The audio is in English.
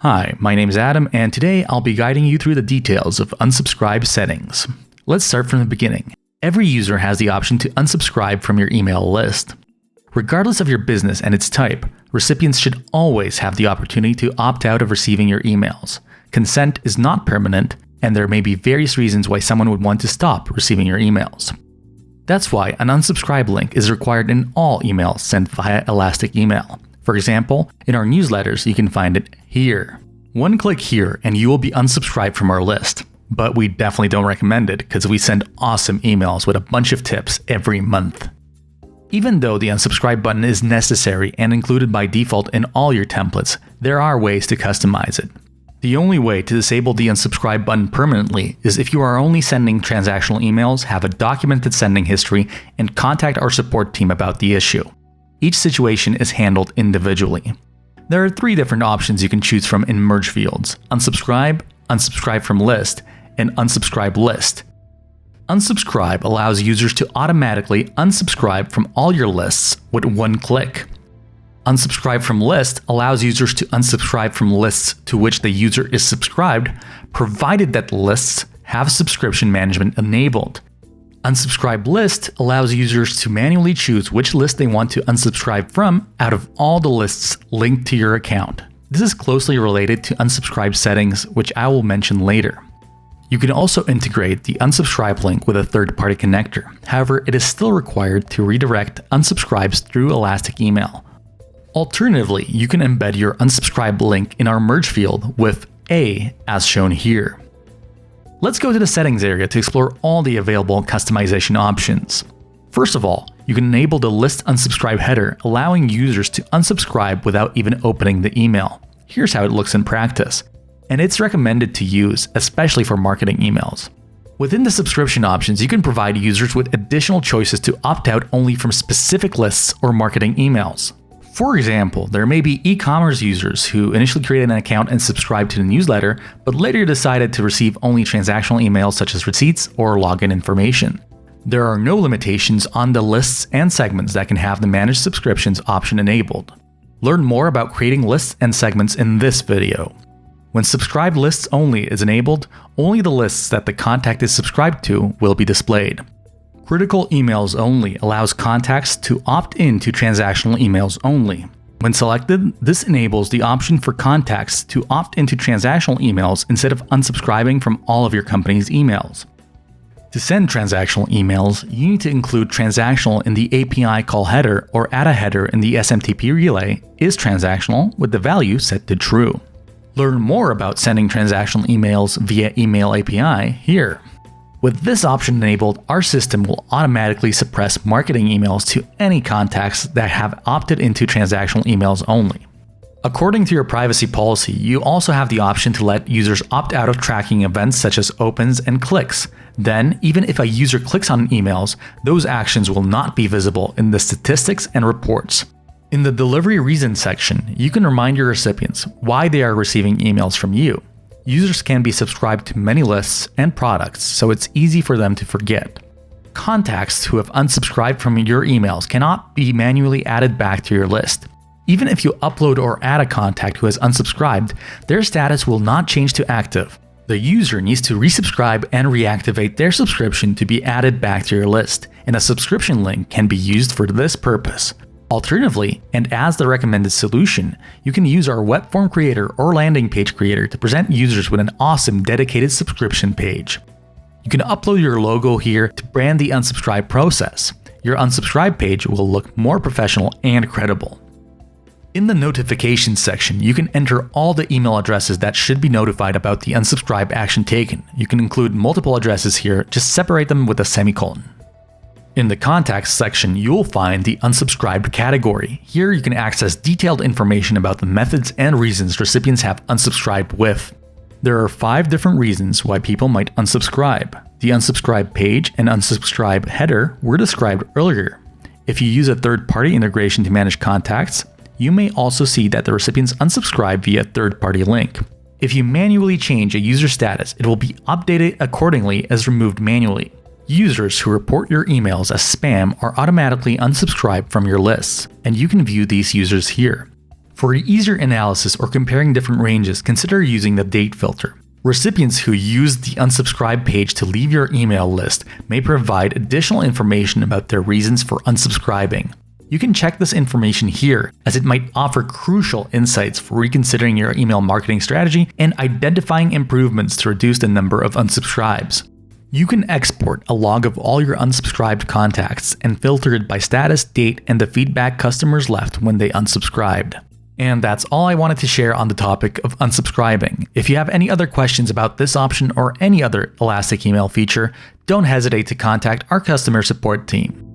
Hi, my name is Adam, and today I'll be guiding you through the details of unsubscribe settings. Let's start from the beginning. Every user has the option to unsubscribe from your email list. Regardless of your business and its type, recipients should always have the opportunity to opt out of receiving your emails. Consent is not permanent, and there may be various reasons why someone would want to stop receiving your emails. That's why an unsubscribe link is required in all emails sent via Elastic Email. For example, in our newsletters, you can find it here. One click here and you will be unsubscribed from our list. But we definitely don't recommend it because we send awesome emails with a bunch of tips every month. Even though the unsubscribe button is necessary and included by default in all your templates, there are ways to customize it. The only way to disable the unsubscribe button permanently is if you are only sending transactional emails, have a documented sending history, and contact our support team about the issue. Each situation is handled individually. There are 3 different options you can choose from in merge fields: unsubscribe, unsubscribe from list, and unsubscribe list. Unsubscribe allows users to automatically unsubscribe from all your lists with one click. Unsubscribe from list allows users to unsubscribe from lists to which the user is subscribed, provided that lists have subscription management enabled. Unsubscribe list allows users to manually choose which list they want to unsubscribe from out of all the lists linked to your account. This is closely related to unsubscribe settings, which I will mention later. You can also integrate the unsubscribe link with a third-party connector. However, it is still required to redirect unsubscribes through Elastic Email. Alternatively, you can embed your unsubscribe link in our merge field with A, as shown here. Let's go to the settings area to explore all the available customization options. First of all, you can enable the list unsubscribe header, allowing users to unsubscribe without even opening the email. Here's how it looks in practice, and it's recommended to use, especially for marketing emails. Within the subscription options, you can provide users with additional choices to opt out only from specific lists or marketing emails. For example, there may be e-commerce users who initially created an account and subscribed to the newsletter, but later decided to receive only transactional emails such as receipts or login information. There are no limitations on the lists and segments that can have the Manage Subscriptions option enabled. Learn more about creating lists and segments in this video. When subscribed lists only is enabled, only the lists that the contact is subscribed to will be displayed. Critical emails only allows contacts to opt in to transactional emails only. When selected, this enables the option for contacts to opt into transactional emails instead of unsubscribing from all of your company's emails. To send transactional emails, you need to include transactional in the API call header or add a header in the SMTP relay is transactional with the value set to true. Learn more about sending transactional emails via Email API here. With this option enabled, our system will automatically suppress marketing emails to any contacts that have opted into transactional emails only. According to your privacy policy, you also have the option to let users opt out of tracking events such as opens and clicks. Then, even if a user clicks on emails, those actions will not be visible in the statistics and reports. In the delivery reasons section, you can remind your recipients why they are receiving emails from you. Users can be subscribed to many lists and products, so it's easy for them to forget. Contacts who have unsubscribed from your emails cannot be manually added back to your list. Even if you upload or add a contact who has unsubscribed, their status will not change to active. The user needs to resubscribe and reactivate their subscription to be added back to your list, and a subscription link can be used for this purpose. Alternatively, and as the recommended solution, you can use our web form creator or landing page creator to present users with an awesome dedicated subscription page. You can upload your logo here to brand the unsubscribe process. Your unsubscribe page will look more professional and credible. In the notifications section, you can enter all the email addresses that should be notified about the unsubscribe action taken. You can include multiple addresses here, just separate them with a semicolon. In the contacts section, you'll find the unsubscribed category. Here you can access detailed information about the methods and reasons recipients have unsubscribed with. There are 5 different reasons why people might unsubscribe. The unsubscribe page and unsubscribe header were described earlier. If you use a third-party integration to manage contacts, you may also see that the recipients unsubscribe via a third-party link. If you manually change a user status, it will be updated accordingly as removed manually. Users who report your emails as spam are automatically unsubscribed from your lists, and you can view these users here. For easier analysis or comparing different ranges, consider using the date filter. Recipients who use the unsubscribe page to leave your email list may provide additional information about their reasons for unsubscribing. You can check this information here, as it might offer crucial insights for reconsidering your email marketing strategy and identifying improvements to reduce the number of unsubscribes. You can export a log of all your unsubscribed contacts and filter it by status, date, and the feedback customers left when they unsubscribed. And that's all I wanted to share on the topic of unsubscribing. If you have any other questions about this option or any other Elastic email feature, don't hesitate to contact our customer support team.